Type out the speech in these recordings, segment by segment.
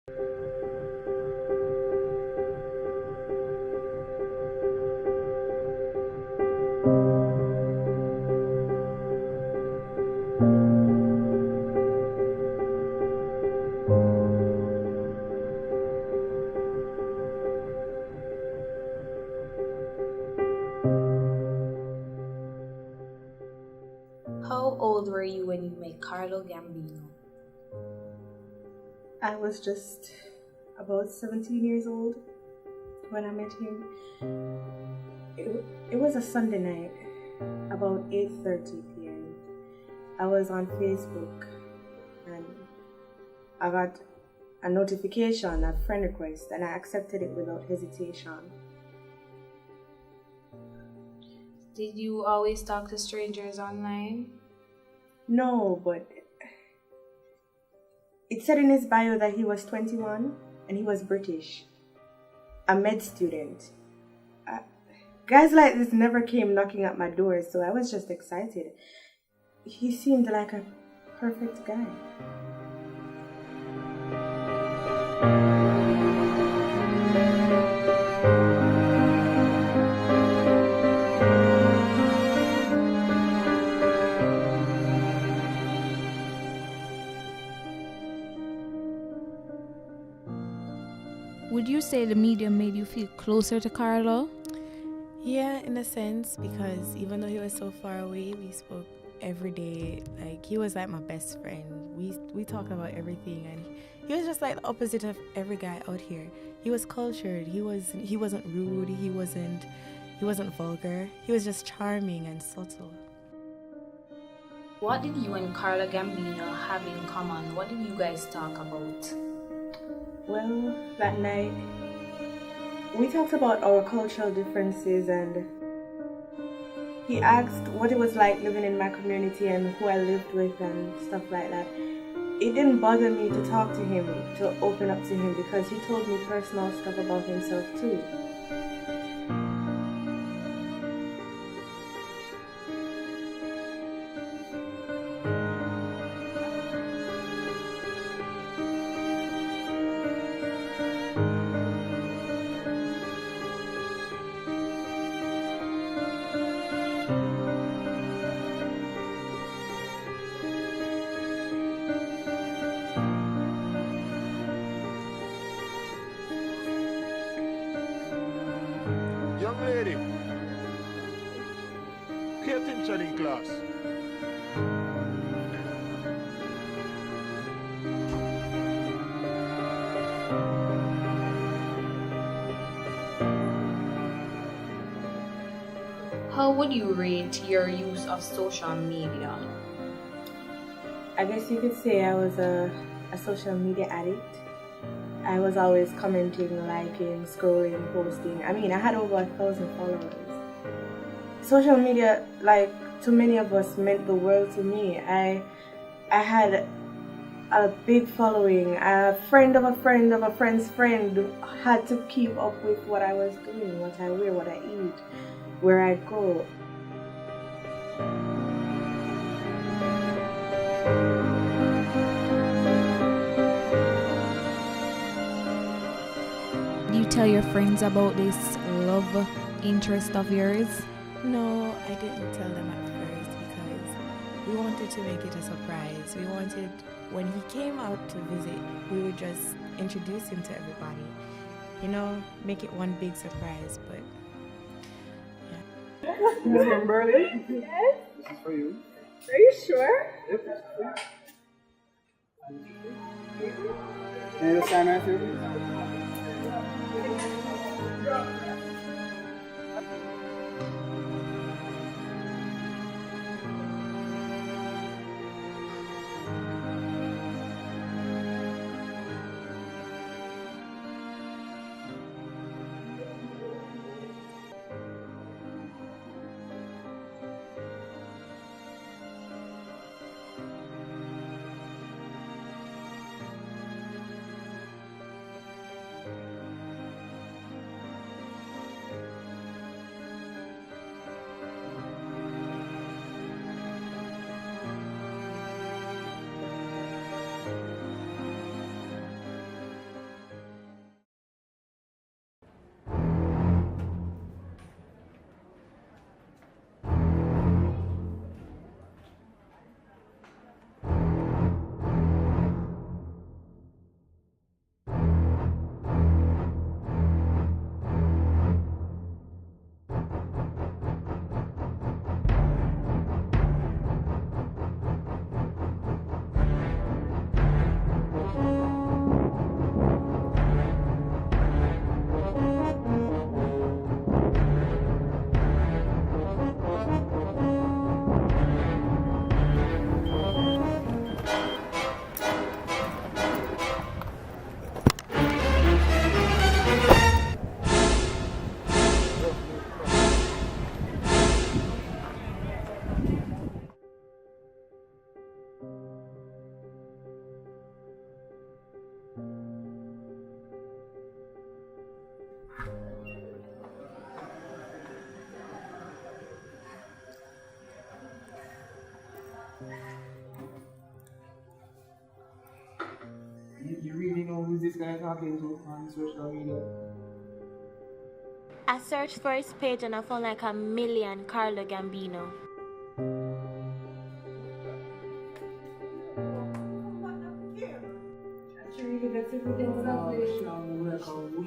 How old were you when you met Carlo Gambino? I was just about 17 years old when I met him. It was a Sunday night, about 8:30 p.m. I was on Facebook and I got a notification, a friend request, and I accepted it without hesitation. Did you always talk to strangers online? No, but it said in his bio that he was 21 and he was British, a med student. Guys like this never came knocking at my door, so I was just excited. He seemed like a perfect guy. Would you say the medium made you feel closer to Carlo? Yeah, in a sense, because even though he was so far away, we spoke every day. Like, he was like my best friend. We talked about everything, and he was just like the opposite of every guy out here. He was cultured. He wasn't rude. He wasn't vulgar. He was just charming and subtle. What did you and Carlo Gambino have in common? What did you guys talk about? Well, that night, we talked about our cultural differences, and he asked what it was like living in my community and who I lived with and stuff like that. It didn't bother me to talk to him, to open up to him, because he told me personal stuff about himself too. Young lady, pay attention in class. How would you rate your use of social media? I guess you could say I was a social media addict. I was always commenting, liking, scrolling, posting. I mean, I had over 1,000 followers. Social media, like to many of us, meant the world to me. I had a big following. A friend of a friend of a friend's friend had to keep up with what I was doing, what I wear, what I eat, where I go. Do you tell your friends about this love interest of yours? No, I didn't tell them at first because we wanted to make it a surprise. We wanted, when he came out to visit, we would just introduce him to everybody. You know, make it one big surprise, but yeah. Remember this? Yes. This is for you. Are you sure? Yep, this is for you. Can you just sign right here, please? this guy talking to on social media? I searched for his page and I found like 1 million Carlo Gambino.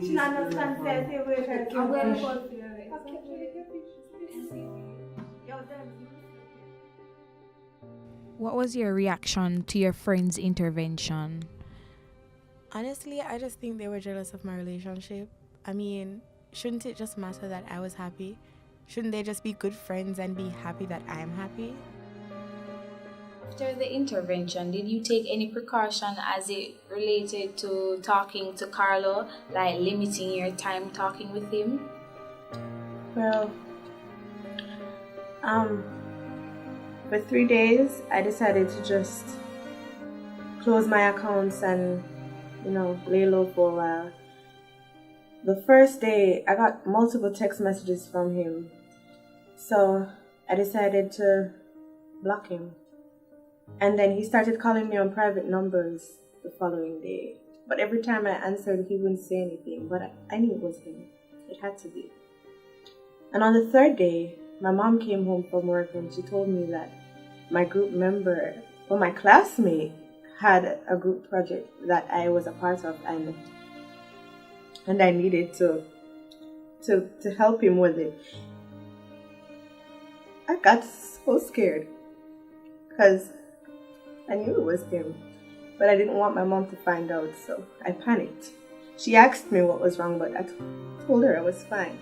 She not understand say we try to What was your reaction to your friend's intervention? Honestly, I just think they were jealous of my relationship. I mean, shouldn't it just matter that I was happy? Shouldn't they just be good friends and be happy that I am happy? After the intervention, did you take any precaution as it related to talking to Carlo, like limiting your time talking with him? Well, for 3 days, I decided to just close my accounts and, lay low for a while. The first day, I got multiple text messages from him. So I decided to block him. And then he started calling me on private numbers the following day. But every time I answered, he wouldn't say anything. But I knew it was him. It had to be. And on the third day, my mom came home from work and she told me that my my classmate had a group project that I was a part of and I needed to help him with it. I got so scared because I knew it was him, but I didn't want my mom to find out, so I panicked. She asked me what was wrong, but I told her I was fine.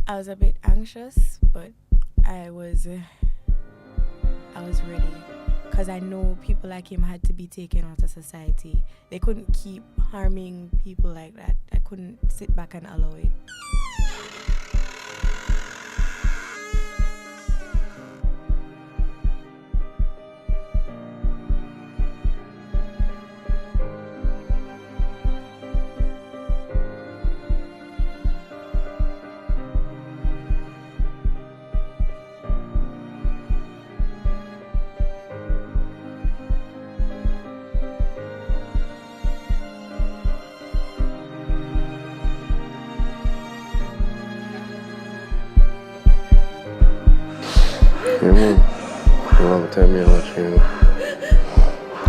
I was a bit anxious, but I was ready because I know people like him had to be taken out of society. They couldn't keep harming people like that. I couldn't sit back and allow it. A long time you're watching.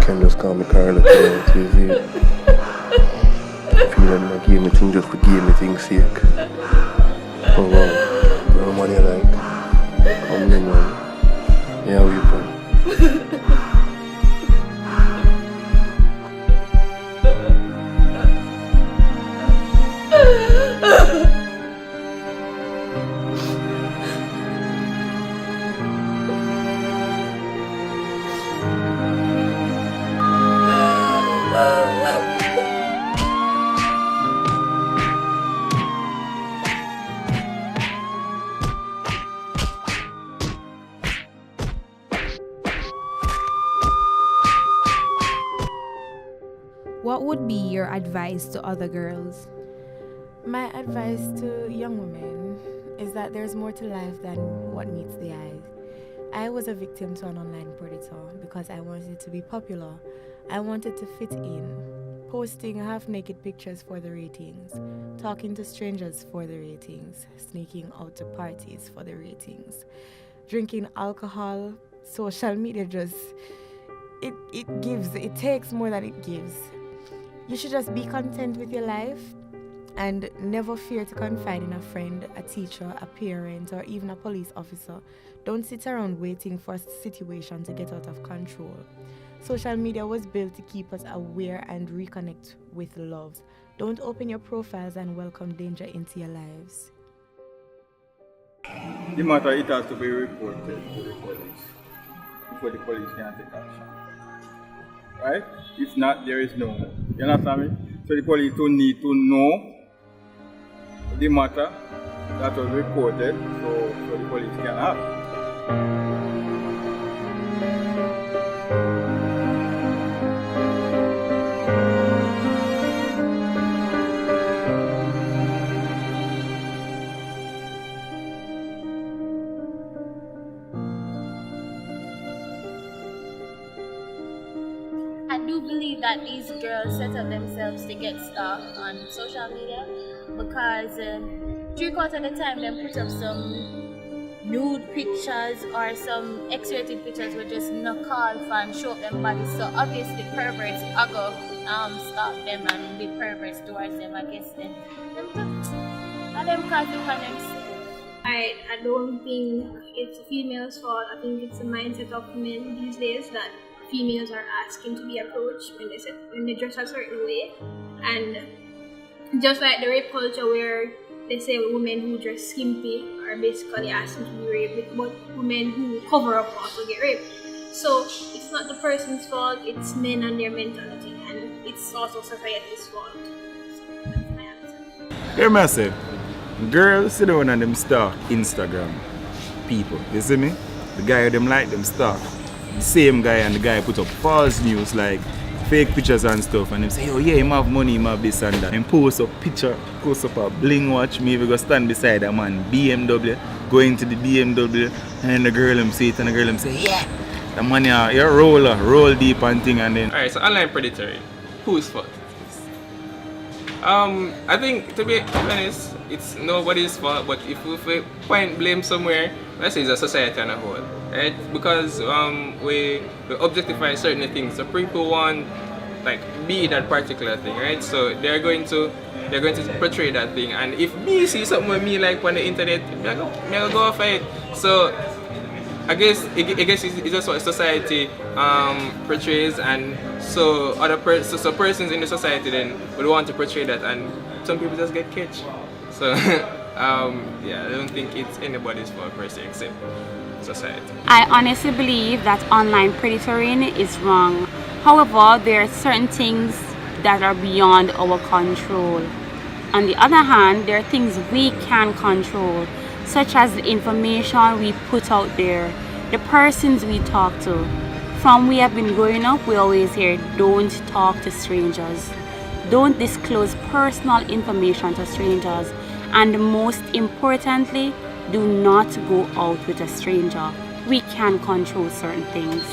Can just call me Carla on TV. If you don't give me things, just forgive me things sake. Oh wow, no money like. Come in, man. Yeah, how you from? What would be your advice to other girls? My advice to young women is that there's more to life than what meets the eye. I was a victim to an online predator because I wanted to be popular. I wanted to fit in, posting half-naked pictures for the ratings, talking to strangers for the ratings, sneaking out to parties for the ratings, drinking alcohol. Social media just, it takes more than it gives. You should just be content with your life And never fear to confide in a friend, a teacher, a parent, or even a police officer. Don't sit around waiting for a situation to get out of control. Social media was built to keep us aware and reconnect with love. Don't open your profiles and welcome danger into your lives. The matter, it has to be reported to the police before the police can take action. Right? If not, there is no more. You understand me? So the police don't need to know the matter that was reported, so the police can act. I do believe that these girls set up themselves to get stuff on social media because 3/4 of the time they put up some nude pictures or some X-rated pictures with just no call for and show up them bodies. So obviously perverts are go stop them and be perverts towards them. I guess then them cause the themselves. I don't think it's a female's fault. I think it's a mindset of men these days that females are asking to be approached when they dress a certain way. And just like the rape culture where they say women who dress skimpy are basically asking to be raped, but women who cover up also get raped. So it's not the person's fault, it's men and their mentality, and it's also society's fault. So that's my answer. Hear me say, girls sit down and them stalk Instagram people. You see me? The guy them like them stalk. The same guy and the guy put up false news like fake pictures and stuff, and them say, oh yeah, him have money, him have this and that. And post up picture, post up a bling watch, maybe go stand beside a man, BMW, go into the BMW, and then the girl him see it and the girl him say, yeah, the money you roll deep and thing, and then. Alright, so online predatory, whose fault is this? I think to be honest, it's nobody's fault, but if we point blame somewhere, let's say it's a society on a whole. Right? Because we objectify certain things, so people want like be that particular thing, right? So they're going to portray that thing, and if me see something with me like on the internet, I go for it. So I guess it's just what society portrays, and so other so persons in the society then would want to portray that, and some people just get catch. So yeah, I don't think it's anybody's fault per se except society. I honestly believe that online predatoring is wrong. However, there are certain things that are beyond our control. On the other hand, there are things we can control, such as the information we put out there, the persons we talk to. From we have been growing up, we always hear, don't talk to strangers. Don't disclose personal information to strangers. And most importantly, do not go out with a stranger. We can control certain things.